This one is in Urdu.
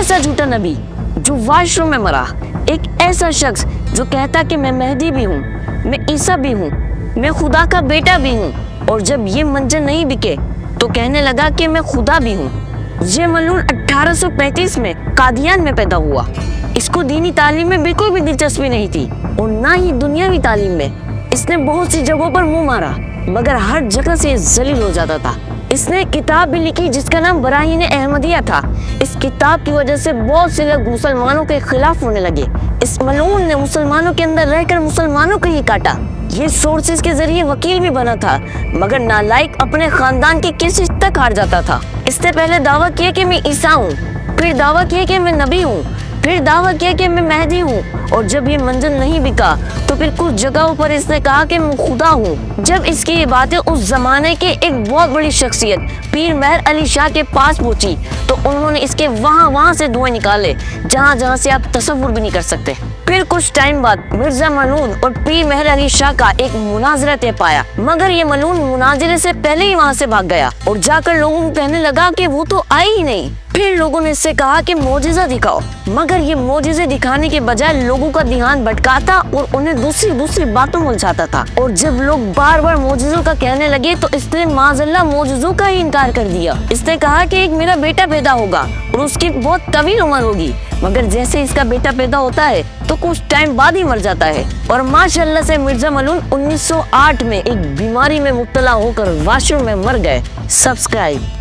ایسا جھوٹا نبی جو واش روم میں مرا، ایک ایسا شخص جو کہتا کہ میں مہدی بھی ہوں، میں عیسیٰ بھی ہوں، میں خدا کا بیٹا بھی ہوں، اور جب یہ منظر نہیں بکے تو کہنے لگا کہ میں خدا بھی ہوں۔ یہ ملعون 1835 میں قادیان میں پیدا ہوا۔ اس کو دینی تعلیم میں بالکل بھی دلچسپی نہیں تھی اور نہ ہی دنیاوی تعلیم میں۔ اس نے بہت سی جگہوں پر منہ مارا مگر ہر جگہ سے ذلیل ہو جاتا تھا۔ اس نے ایک کتاب بھی لکھی جس کا نام براہین احمدیہ تھا۔ اس کتاب کی وجہ سے بہت سے لوگ مسلمانوں کے خلاف ہونے لگے۔ اس ملعون نے مسلمانوں کے اندر رہ کر مسلمانوں کو ہی کاٹا۔ یہ سورسز کے ذریعے وکیل بھی بنا تھا مگر نالائق اپنے خاندان کے کیسز تک ہار جاتا تھا۔ اس نے پہلے دعویٰ کیا کہ میں عیسیٰ ہوں، پھر دعویٰ کیا کہ میں نبی ہوں، پھر دعویٰ کیا کہ میں مہدی ہوں، اور جب یہ منظر نہیں بکا تو پھر کچھ جگہوں پر اس نے کہا کہ میں خدا ہوں۔ جب اس کی یہ باتیں اس زمانے کے ایک بہت بڑی شخصیت پیر مہر علی شاہ کے پاس پہنچی تو انہوں نے اس کے وہاں سے دھوئے نکالے جہاں سے آپ تصور بھی نہیں کر سکتے۔ پھر کچھ ٹائم بعد مرزا ملعون اور پیر مہر علی شاہ کا ایک مناظرہ طے پایا مگر یہ ملعون مناظرے سے پہلے ہی وہاں سے بھاگ گیا اور جا کر لوگوں کو کہنے لگا کہ وہ تو آئی ہی نہیں۔ پھر لوگوں نے اس سے کہا کہ معجزہ دکھاؤ مگر یہ معجزے دکھانے کے بجائے لوگوں کا دھیان بھٹکاتا اور انہیں دوسری باتوں میں الجھاتا تھا، اور جب لوگ بار بار معجزوں کا کہنے لگے تو اس نے معاذ اللہ معجزوں کا ہی انکار کر دیا۔ اس نے کہا کہ ایک میرا بیٹا پیدا ہوگا اور اس کی بہت طویل عمر ہوگی، مگر جیسے اس کا بیٹا پیدا ہوتا ہے تو کچھ ٹائم بعد ہی مر جاتا ہے۔ اور ماشاءاللہ سے مرزا ملعون 1908 میں ایک بیماری میں مبتلا ہو کر واش روم میں مر گئے۔ سبسکرائب